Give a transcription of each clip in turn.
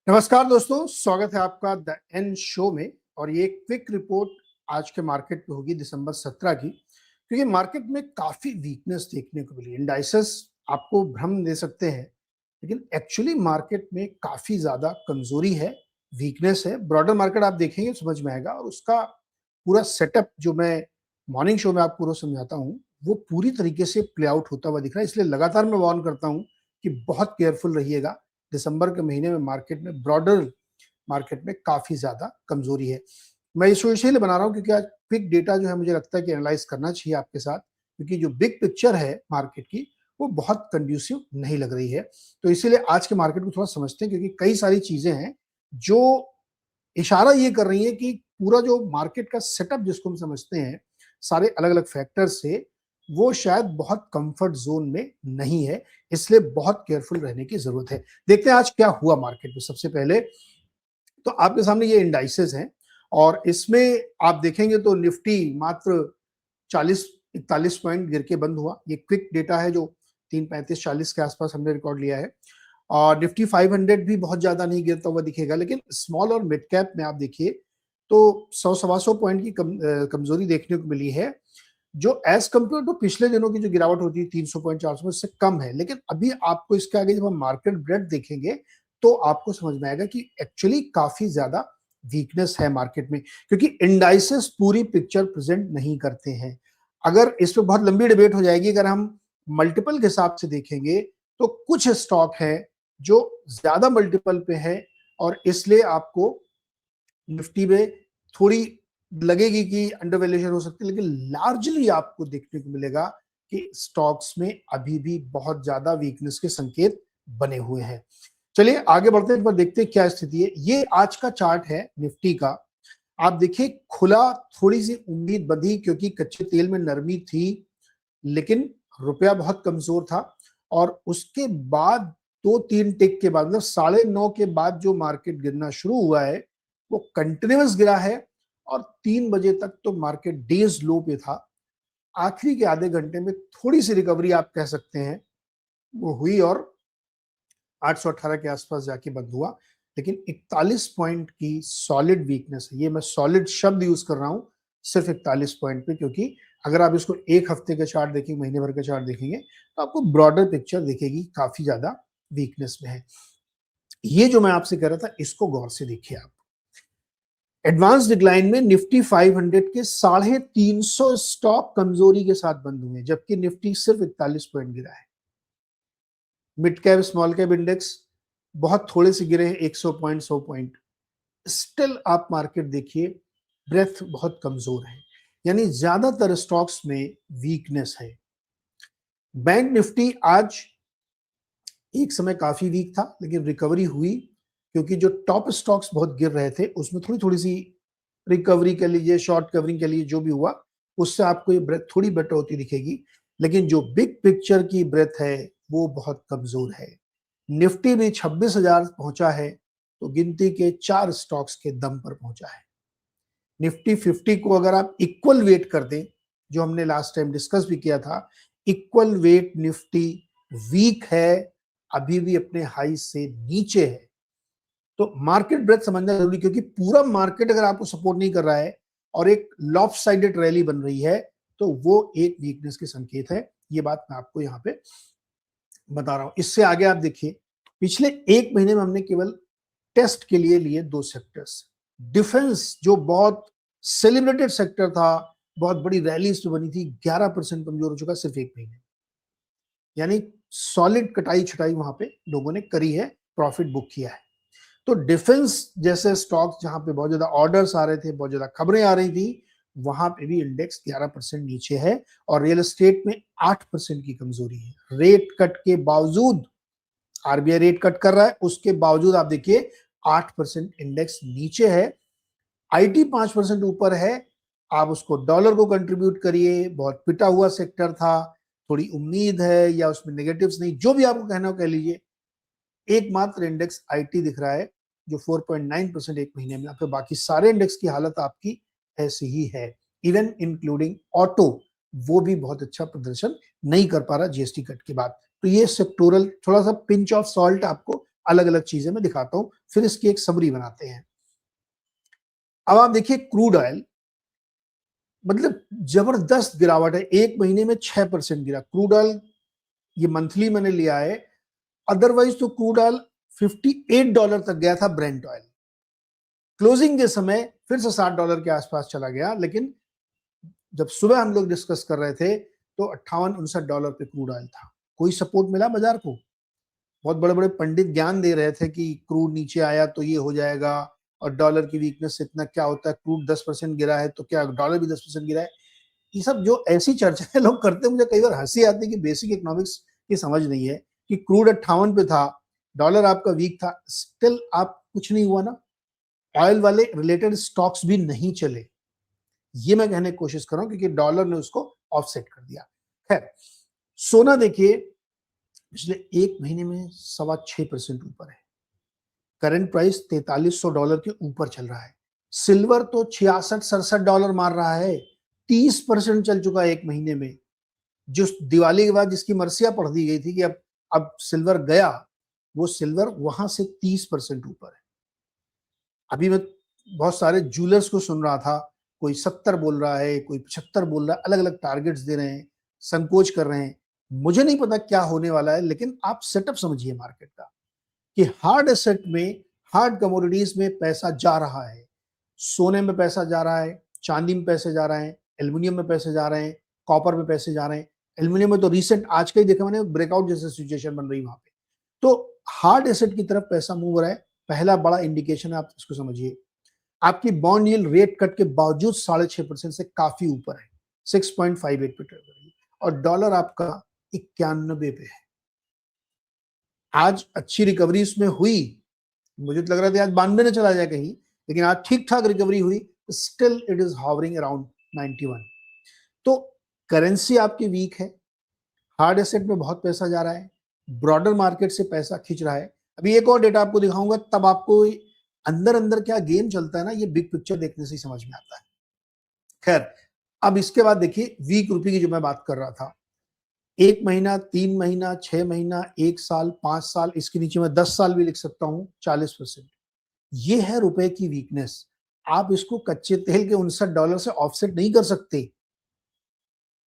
नमस्कार दोस्तों, स्वागत है आपका द एन शो में। और ये क्विक रिपोर्ट आज के मार्केट पे होगी दिसंबर 17 की, क्योंकि मार्केट में काफी वीकनेस देखने को मिली। इंडाइसेस आपको भ्रम दे सकते हैं, लेकिन एक्चुअली मार्केट में काफी ज्यादा कमजोरी है, वीकनेस है। ब्रॉडर मार्केट आप देखेंगे समझ में आएगा, और उसका पूरा सेटअप जो मैं मॉर्निंग शो में आपको रोज समझाता हूँ, वो पूरी तरीके से प्ले आउट होता हुआ दिख रहा है। इसलिए लगातार मैं वार्न करता हूँ कि बहुत केयरफुल रहिएगा। दिसंबर के महीने में मार्केट में, ब्रॉडर मार्केट में काफी ज्यादा कमजोरी है। मैं इस शो इसलिए बना रहा हूँ क्योंकि आज क्विक डेटा जो है मुझे लगता है कि एनालाइज करना चाहिए आपके साथ, क्योंकि जो बिग पिक्चर है मार्केट की वो बहुत कंड्यूसिव नहीं लग रही है। तो इसीलिए आज के मार्केट को थोड़ा समझते हैं, क्योंकि कई सारी चीजें हैं जो इशारा ये कर रही है कि पूरा जो मार्केट का सेटअप जिसको हम समझते हैं सारे अलग अलग फैक्टर से, वो शायद बहुत कंफर्ट जोन में नहीं है। इसलिए बहुत केयरफुल रहने की जरूरत है। देखते हैं आज क्या हुआ मार्केट में। सबसे पहले तो आपके सामने ये इंडाइसेस हैं, और इसमें आप देखेंगे तो निफ्टी मात्र 40-41 पॉइंट गिर के बंद हुआ। ये क्विक डेटा है जो 3:35-40 के आसपास हमने रिकॉर्ड लिया है। और निफ्टी 500 भी बहुत ज्यादा नहीं गिरता हुआ दिखेगा, लेकिन स्मॉल और मिड कैप में आप देखिए तो 100-125 पॉइंट की कमजोरी देखने को मिली है, जो एज कंपेयर टू पिछले दिनों की जो गिरावट होती है 300 पॉइंट 400 उससे कम है। लेकिन अभी आपको इसके आगे जब हम मार्केट ब्रेड देखेंगे तो आपको समझ में आएगा कि एक्चुअली काफी ज्यादा वीकनेस है मार्केट में, क्योंकि इंडाइसेस पूरी पिक्चर प्रेजेंट नहीं करते हैं। अगर इस पर बहुत लंबी डिबेट हो जाएगी। अगर हम मल्टीपल के हिसाब से देखेंगे तो कुछ स्टॉक है जो ज्यादा मल्टीपल पे है, और इसलिए आपको निफ्टी में थोड़ी लगेगी कि अंडर वैल्यूएशन हो सकती है, लेकिन लार्जली आपको देखने को मिलेगा कि स्टॉक्स में अभी भी बहुत ज्यादा वीकनेस के संकेत बने हुए हैं। चलिए आगे बढ़ते हैं, एक बार देखते हैं क्या स्थिति है। ये आज का चार्ट है निफ्टी का। आप देखिए खुला थोड़ी सी उम्मीद बंधी, क्योंकि कच्चे तेल में नरमी थी, लेकिन रुपया बहुत कमजोर था। और उसके बाद 2-3 टिक के बाद, मतलब 9:30 के बाद जो मार्केट गिरना शुरू हुआ है वो कंटिन्यूअस गिरा है, और 3 बजे तक तो मार्केट डेज लो पे था। आखिरी के आधे घंटे में थोड़ी सी रिकवरी आप कह सकते हैं वो हुई, और 818 के आसपास जाके बंद हुआ। लेकिन 41 पॉइंट की सॉलिड वीकनेस है। ये मैं सॉलिड शब्द यूज कर रहा हूं सिर्फ 41 पॉइंट पे, क्योंकि अगर आप इसको एक हफ्ते का चार्ट देखेंगे, महीने भर का चार्ट देखेंगे, तो आपको ब्रॉडर पिक्चर दिखेगी काफी ज्यादा वीकनेस में है। ये जो मैं आपसे कह रहा था इसको गौर से देखिए आप। एडवांस डिक्लाइन में निफ्टी 500 के 350 स्टॉक कमजोरी के साथ बंद हुए, जबकि निफ्टी सिर्फ 41 पॉइंट गिरा है। Mid cap small cap index बहुत थोड़े से गिरे हैं, 100 पॉइंट 100 पॉइंट। स्टिल आप मार्केट देखिए, ब्रेथ बहुत कमजोर है, यानी ज्यादातर स्टॉक्स में वीकनेस है। बैंक निफ्टी आज एक समय काफी वीक था, लेकिन रिकवरी हुई, क्योंकि जो टॉप स्टॉक्स बहुत गिर रहे थे उसमें थोड़ी थोड़ी सी रिकवरी के लिए, शॉर्ट कवरिंग के लिए जो भी हुआ, उससे आपको ये ब्रेथ थोड़ी बेटर होती दिखेगी। लेकिन जो बिग पिक्चर की ब्रेथ है वो बहुत कमजोर है। निफ्टी भी 26,000 पहुंचा है, तो गिनती के 4 स्टॉक्स के दम पर पहुंचा है। निफ्टी 50 को अगर आप इक्वल वेट कर दें, जो हमने लास्ट टाइम डिस्कस भी किया था, इक्वल वेट निफ्टी वीक है, अभी भी अपने हाई से नीचे है। तो मार्केट ब्रेथ समझना जरूरी, क्योंकि पूरा मार्केट अगर आपको सपोर्ट नहीं कर रहा है और एक लॉपसाइडेड रैली बन रही है, तो वो एक वीकनेस के संकेत है। ये बात मैं आपको यहाँ पे बता रहा हूं। इससे आगे आप देखिए, पिछले एक महीने में हमने केवल टेस्ट के लिए लिए 2 सेक्टर्स। डिफेंस जो बहुत सेलिब्रेटेड सेक्टर था, बहुत बड़ी रैलीज तो बनी थी, 11% कमजोर हो चुका सिर्फ एक महीने। यानी सॉलिड कटाई छटाई वहां पे लोगों ने करी है, प्रॉफिट बुक किया है। तो डिफेंस जैसे स्टॉक्स जहां पे बहुत ज्यादा ऑर्डर्स आ रहे थे, बहुत ज्यादा खबरें आ रही थी, वहां पे भी इंडेक्स 11% नीचे है। और रियल एस्टेट में 8% की कमजोरी है। रेट कट के बावजूद, आरबीआई रेट कट कर रहा है, उसके बावजूद आप देखिए 8% इंडेक्स नीचे है। आईटी 5% ऊपर है। आप उसको डॉलर को कंट्रीब्यूट करिए, बहुत पिटा हुआ सेक्टर था, थोड़ी उम्मीद है या उसमें नेगेटिव्स नहीं, जो भी आपको कहना हो कह लीजिए। एकमात्र इंडेक्स आईटी दिख रहा है जो 4.9% एक महीने में, आपके बाकी सारे इंडेक्स की हालत आपकी ऐसी ही है। इवन इंक्लूडिंग ऑटो, वो भी बहुत अच्छा प्रदर्शन नहीं कर पा रहा जीएसटी कट के बाद। तो ये सेक्टोरल थोड़ा सा पिंच ऑफ सॉल्ट आपको अलग अलग चीजें मैं दिखाता हूं, फिर इसकी एक समरी बनाते हैं। अब आप देखिए क्रूड ऑयल, मतलब जबरदस्त गिरावट है, एक महीने में 6% गिरा क्रूड ऑयल। ये मंथली मैंने लिया है, अदरवाइज तो क्रूड ऑयल $58 तक गया था ब्रेंट ऑयल। क्लोजिंग के समय फिर से $60 के आसपास चला गया, लेकिन जब सुबह हम लोग डिस्कस कर रहे थे तो $58-59 पे क्रूड ऑयल था। कोई सपोर्ट मिला बाजार को? बहुत बड़े बड़े पंडित ज्ञान दे रहे थे कि क्रूड नीचे आया तो ये हो जाएगा, और डॉलर की वीकनेस से इतना क्या होता है, क्रूड 10% गिरा है तो क्या डॉलर भी 10% गिरा है। ये सब जो ऐसी चर्चाएं लोग करते हैं, मुझे कई बार हंसी आती है कि बेसिक इकोनॉमिक्स की समझ नहीं है कि क्रूड 58 पे था, डॉलर आपका वीक था, स्टिल आप कुछ नहीं हुआ ना, ऑयल वाले रिलेटेड स्टॉक्स भी नहीं चले। ये मैं कहने की कोशिश कर रहा हूं, क्योंकि डॉलर ने उसको ऑफसेट कर दिया। खैर, सोना देखिए पिछले एक महीने में 6.25% ऊपर है, करंट प्राइस $4300 के ऊपर चल रहा है। सिल्वर तो $66-67 मार रहा है, 30% चल चुका है एक महीने में। जो दिवाली के बाद जिसकी मरसिया पढ़ दी गई थी कि अब सिल्वर गया, वो सिल्वर वहां से 30% ऊपर है। अभी मैं बहुत सारे जूलर्स को सुन रहा था, कोई 70 बोल रहा है, कोई 75 बोल रहा है, अलग अलग टारगेट्स दे रहे हैं, संकोच कर रहे हैं। मुझे नहीं पता क्या होने वाला है, लेकिन आप सेटअप समझिए मार्केट का कि हार्ड एसेट में, हार्ड कमोडिटीज में पैसा जा रहा है। सोने में पैसा जा रहा है, चांदी में पैसे जा रहे हैं, एल्यूमिनियम में पैसे जा रहे हैं, कॉपर में पैसे जा रहे हैं। एल्यूमिनियम में तो रिसेंट आज का ही देखा मैंने, ब्रेकआउट जैसे सिचुएशन बन रही वहां पे। तो हार्ड एसेट की तरफ पैसा मूव हो रहा है, पहला बड़ा इंडिकेशन है, आप इसको समझिए। आपकी बॉन्ड यील्ड रेट कट के बावजूद 6.5% से काफी ऊपर है, 6.58 पे ट्रेड कर रही है, और डॉलर आपका 91 पे है। आज अच्छी रिकवरी उसमें हुई, मुझे तो लग रहा था आज 92 में चला जाए कहीं, लेकिन आज ठीक ठाक रिकवरी हुई, स्टिल इट इज हावरिंग अराउंड 91। तो करेंसी आपकी वीक है, हार्ड एसेट में बहुत पैसा जा रहा है, ब्रॉडर मार्केट से पैसा खींच रहा है। अभी एक और डेटा आपको दिखाऊंगा, तब आपको अंदर अंदर क्या गेम चलता है ना, ये बिग पिक्चर देखने से ही समझ में आता है। खैर, अब इसके बाद देखिए वीक रुपये की जो मैं बात कर रहा था, 1 महीना, 3 महीना, 6 महीना, 1 साल, 5 साल, इसके नीचे मैं 10 साल भी लिख सकता हूं, 40%। ये है रुपए की वीकनेस। आप इसको कच्चे तेल के $59 से ऑफसेट नहीं कर सकते।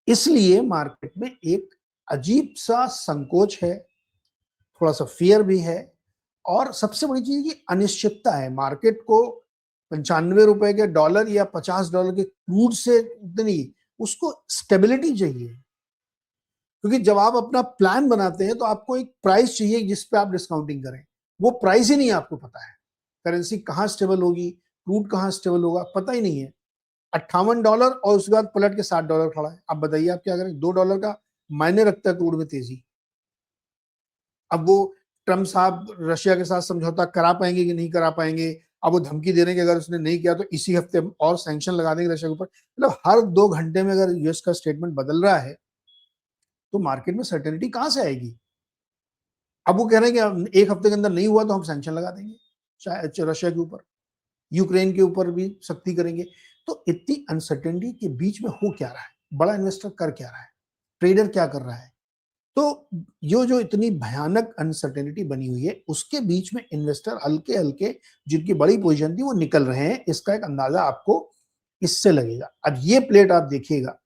इसलिए मार्केट में एक अजीब सा संकोच है, थोड़ा सा फियर भी है, और सबसे बड़ी चीज की अनिश्चितता है। मार्केट को $95 के डॉलर या $50 के क्रूड से इतनी, उसको स्टेबिलिटी चाहिए। क्योंकि जब आप अपना प्लान बनाते हैं तो आपको एक प्राइस चाहिए जिस पे आप डिस्काउंटिंग करें, वो प्राइस ही नहीं आपको पता है। करेंसी कहाँ स्टेबल होगी, क्रूड कहाँ स्टेबल होगा, पता ही नहीं है। $58 और उसके बाद पलट के $60 खड़ा है। अब बताइए आप क्या करें? $2 का मायने रखता है क्रूड में तेजी। अब वो ट्रम्प साहब रशिया के साथ समझौता करा पाएंगे कि नहीं करा पाएंगे? अब वो धमकी दे रहे हैं कि अगर उसने नहीं किया तो इसी हफ्ते और सैंक्शन लगा देंगे रशिया के ऊपर। मतलब हर 2 घंटे में अगर यूएस का स्टेटमेंट बदल रहा है तो मार्केट में सर्टेनिटी कहां से आएगी? अब वो कह रहे हैं कि 1 हफ्ते के अंदर नहीं हुआ तो हम सैंक्शन लगा देंगे रशिया के ऊपर, यूक्रेन के ऊपर भी सख्ती करेंगे। तो इतनी अनसर्टेनिटी के बीच में हो क्या रहा है? बड़ा इन्वेस्टर कर क्या रहा है? ट्रेडर क्या कर रहा है? तो जो इतनी भयानक अनसर्टेनिटी बनी हुई है, उसके बीच में इन्वेस्टर हल्के हल्के, जिनकी बड़ी पोजीशन थी, वो निकल रहे हैं। इसका एक अंदाजा आपको इससे लगेगा। अब ये प्लेट आप देखिएगा,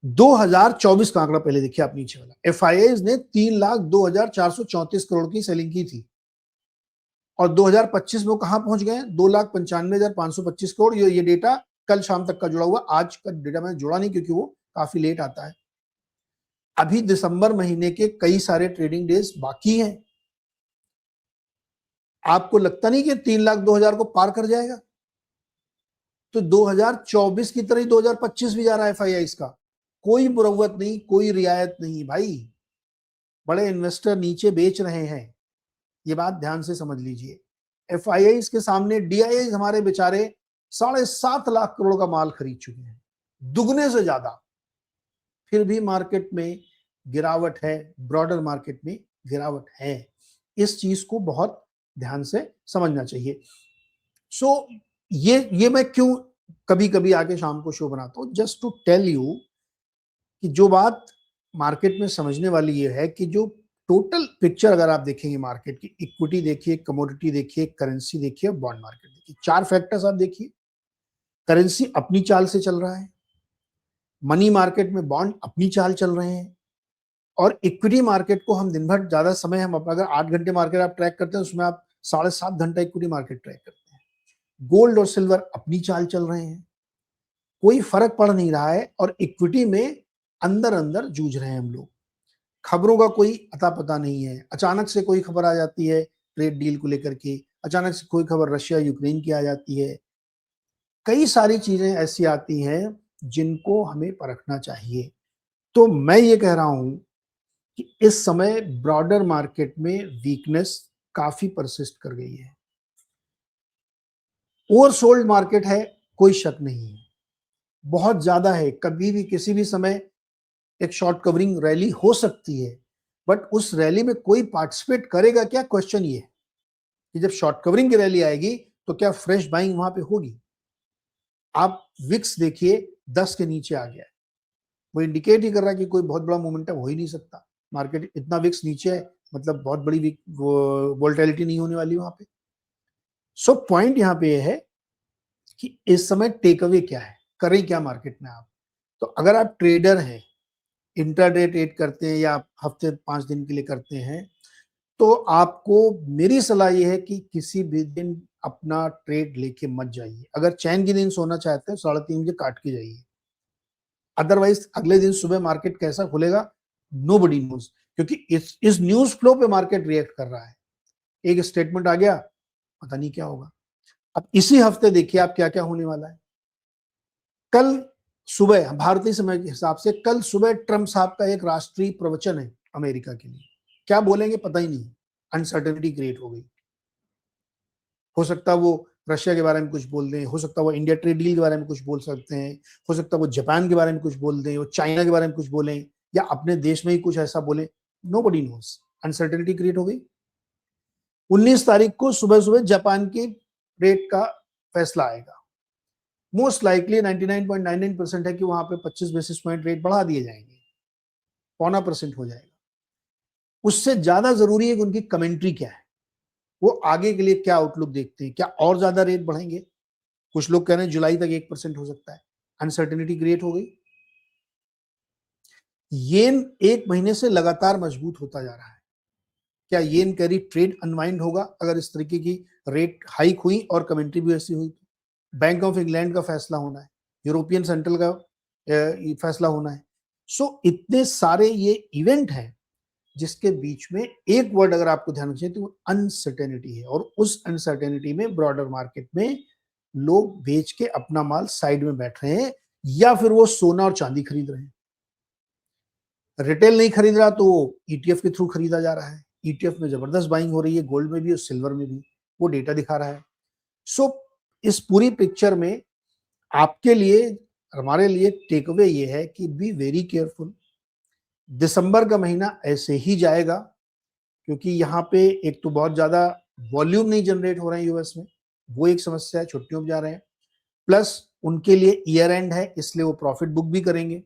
2024 का आंकड़ा पहले देखिए आप, नीचे वाला। एफआईआईज ने 3,02,434 करोड़ की सेलिंग की थी, और 2025 में कहां पहुंच गए? 2,95,525 करोड़। ये डेटा कल शाम तक का जुड़ा हुआ, आज का डेटा मैंने जोड़ा नहीं क्योंकि वो काफी लेट आता है। अभी दिसंबर महीने के कई सारे ट्रेडिंग डेज बाकी हैं। आपको लगता नहीं कि 3,02,000 को पार कर जाएगा? तो 2024 की तरह ही 2025 भी जा रहा है एफआईआईज का। कोई मुरव्वत नहीं, कोई रियायत नहीं भाई। बड़े इन्वेस्टर नीचे बेच रहे हैं, ये बात ध्यान से समझ लीजिए। एफआईआईज के सामने डीआईआईज हमारे बेचारे 7.5 लाख करोड़ का माल खरीद चुके हैं, दुगने से ज्यादा। फिर भी मार्केट में गिरावट है, ब्रॉडर मार्केट में गिरावट है। इस चीज को बहुत ध्यान से समझना चाहिए। सो ये मैं क्यों कभी कभी आके शाम को शो बनाता हूं, जस्ट टू टेल यू कि जो बात मार्केट में समझने वाली ये है कि जो टोटल पिक्चर अगर आप देखेंगे मार्केट की, इक्विटी देखिए, कमोडिटी देखिए, करेंसी देखिए, बॉन्ड मार्केट देखिए, 4 फैक्टर्स आप देखिए। करेंसी अपनी चाल से चल रहा है, मनी मार्केट में बॉन्ड अपनी चाल चल रहे हैं, और इक्विटी मार्केट को हम दिन भर ज्यादा समय हम अगर 8 घंटे मार्केट आप ट्रैक करते हैं, उसमें आप 7.5 घंटा इक्विटी मार्केट ट्रैक करते हैं। गोल्ड और सिल्वर अपनी चाल चल रहे हैं, कोई फर्क पड़ नहीं रहा है, और इक्विटी में अंदर अंदर जूझ रहे हैं हम लोग। खबरों का कोई अता पता नहीं है, अचानक से कोई खबर आ जाती है ट्रेड डील को लेकर के, अचानक से कोई खबर रशिया यूक्रेन की आ जाती है। कई सारी चीजें ऐसी आती हैं जिनको हमें परखना चाहिए। तो मैं ये कह रहा हूं कि इस समय ब्रॉडर मार्केट में वीकनेस काफी परसिस्ट कर गई है। ओवरसोल्ड मार्केट है, कोई शक नहीं है, बहुत ज्यादा है। कभी भी किसी भी समय एक शॉर्ट कवरिंग रैली हो सकती है, बट उस रैली में कोई पार्टिसिपेट करेगा क्या, क्वेश्चन ये है कि जब शॉर्ट कवरिंग की रैली आएगी तो क्या फ्रेश बाइंग वहां पे होगी। आप विक्स देखिए 10 के नीचे आ गया है, वो इंडिकेट ही कर रहा है कि कोई बहुत बड़ा मोमेंटम हो ही नहीं सकता। मार्केट इतना विक्स नीचे है, मतलब बहुत बड़ी वोलेटिलिटी नहीं होने वाली वहां पे। सो पॉइंट यहाँ पे है कि इस समय टेक अवे क्या है, करें क्या मार्केट में आप। तो अगर आप ट्रेडर हैं, इंट्राडे ट्रेड करते हैं या हफ्ते 5 दिन के लिए करते हैं, तो आपको मेरी सलाह ये है कि किसी भी दिन अपना ट्रेड लेके मत जाइए। अगर चैन की नींद सोना चाहते हैं 3:30 बजे काट के जाइए, अदरवाइज अगले दिन सुबह मार्केट कैसा खुलेगा नोबडी नोज, क्योंकि इस न्यूज फ्लो पे मार्केट रिएक्ट कर रहा है। एक स्टेटमेंट आ गया, पता नहीं क्या होगा। अब इसी हफ्ते देखिए आप क्या क्या होने वाला है। कल सुबह भारतीय समय के हिसाब से कल सुबह ट्रंप साहब का एक राष्ट्रीय प्रवचन है अमेरिका के लिए, क्या बोलेंगे पता ही नहीं, अनसर्टेनिटी क्रिएट हो गई। हो सकता है वो रशिया के बारे में कुछ बोल दें, हो सकता है वो इंडिया ट्रेड डील के बारे में कुछ बोल सकते हैं, हो सकता है वो जापान के बारे में कुछ बोल दें, वो चाइना के बारे में कुछ बोलें, या अपने देश में ही कुछ ऐसा बोले। नोबडी नोस, अनसर्टेनिटी क्रिएट हो गई। 19 तारीख को सुबह सुबह जापान की रेट का फैसला आएगा। मोस्ट लाइकली 99.99% है कि वहां पे 25 बेसिस पॉइंट रेट बढ़ा दिए जाएंगे, 0.25% हो जाएगा। उससे ज्यादा जरूरी है कि उनकी कमेंट्री क्या है, वो आगे के लिए क्या आउटलुक देखते हैं, क्या और ज्यादा रेट बढ़ेंगे। कुछ लोग कह रहे हैं जुलाई तक 1% हो सकता है। अनसर्टेनिटी क्रिएट हो गई। येन 1 महीने से लगातार मजबूत होता जा रहा है। क्या येन कैरी ट्रेड अनवाइंड होगा अगर इस तरीके की रेट हाइक हुई और कमेंट्री भी ऐसी हुई। बैंक ऑफ इंग्लैंड का फैसला होना है, यूरोपियन सेंट्रल का फैसला होना है। सो इतने सारे ये इवेंट हैं जिसके बीच में एक वर्ड अगर आपको ध्यान रखना चाहिए तो वो अनसर्टेनिटी है। और उस अनसर्टेनिटी में ब्रॉडर मार्केट में लोग बेच के अपना माल साइड में बैठ रहे हैं, या फिर वो सोना और चांदी खरीद रहे हैं। रिटेल नहीं खरीद रहा तो ईटीएफ के थ्रू खरीदा जा रहा है। ईटीएफ में जबरदस्त बाइंग हो रही है, गोल्ड में भी और सिल्वर में भी, वो डेटा दिखा रहा है। सो इस पूरी पिक्चर में आपके लिए, हमारे लिए टेक अवे ये है कि बी वेरी केयरफुल। दिसंबर का महीना ऐसे ही जाएगा, क्योंकि यहाँ पे एक तो बहुत ज्यादा वॉल्यूम नहीं जनरेट हो रहे हैं यूएस में, वो एक समस्या है, छुट्टियों में जा रहे हैं, प्लस उनके लिए ईयर एंड है इसलिए वो प्रॉफिट बुक भी करेंगे।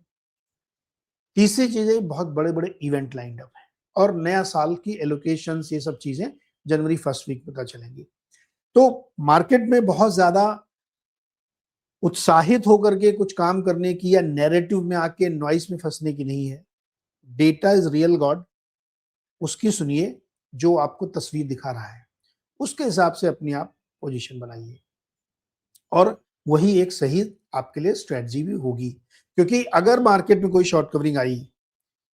तीसरी चीजें, बहुत बड़े बड़े इवेंट लाइंड अप है, और नया साल की एलोकेशन, ये सब चीजें जनवरी फर्स्ट वीक पता चलेंगी। तो मार्केट में बहुत ज्यादा उत्साहित होकर के कुछ काम करने की या नैरेटिव में आके नॉइस में फंसने की नहीं है। डेटा इज रियल गॉड, उसकी सुनिए, जो आपको तस्वीर दिखा रहा है उसके हिसाब से अपनी आप पोजीशन बनाइए, और वही एक सही आपके लिए स्ट्रेटजी भी होगी। क्योंकि अगर मार्केट में कोई शॉर्ट कवरिंग आई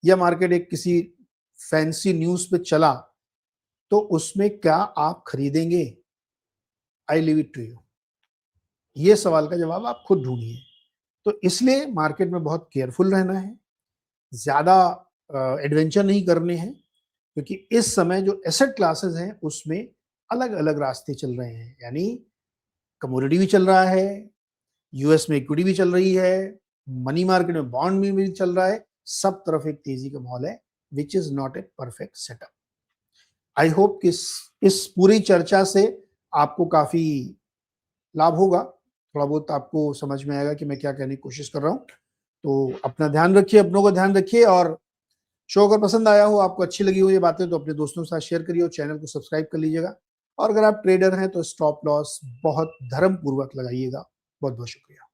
या मार्केट एक किसी फैंसी न्यूज पे चला, तो उसमें क्या आप खरीदेंगे? I leave it to you. ये सवाल का जवाब आप खुद ढूंढिए। तो इसलिए मार्केट में बहुत केयरफुल रहना है, ज्यादा एडवेंचर नहीं करने हैं, क्योंकि इस समय जो एसेट क्लासेस हैं उसमें अलग अलग रास्ते चल रहे हैं। यानी कमोडिटी भी चल रहा है, यूएस में इक्विटी भी चल रही है, मनी मार्केट में बॉन्ड में भी चल रहा है, सब तरफ एक तेजी का माहौल है, which is not a perfect setup. I hope कि इस पूरी चर्चा से आपको काफी लाभ होगा, थोड़ा बहुत आपको समझ में आएगा कि मैं क्या कहने की कोशिश कर रहा हूँ। तो अपना ध्यान रखिए, अपनों का ध्यान रखिए, और शो अगर पसंद आया हो, आपको अच्छी लगी हो ये बातें, तो अपने दोस्तों के साथ शेयर करिए और चैनल को सब्सक्राइब कर लीजिएगा। और अगर आप ट्रेडर हैं तो स्टॉप लॉस बहुत धर्म पूर्वक लगाइएगा। बहुत बहुत शुक्रिया।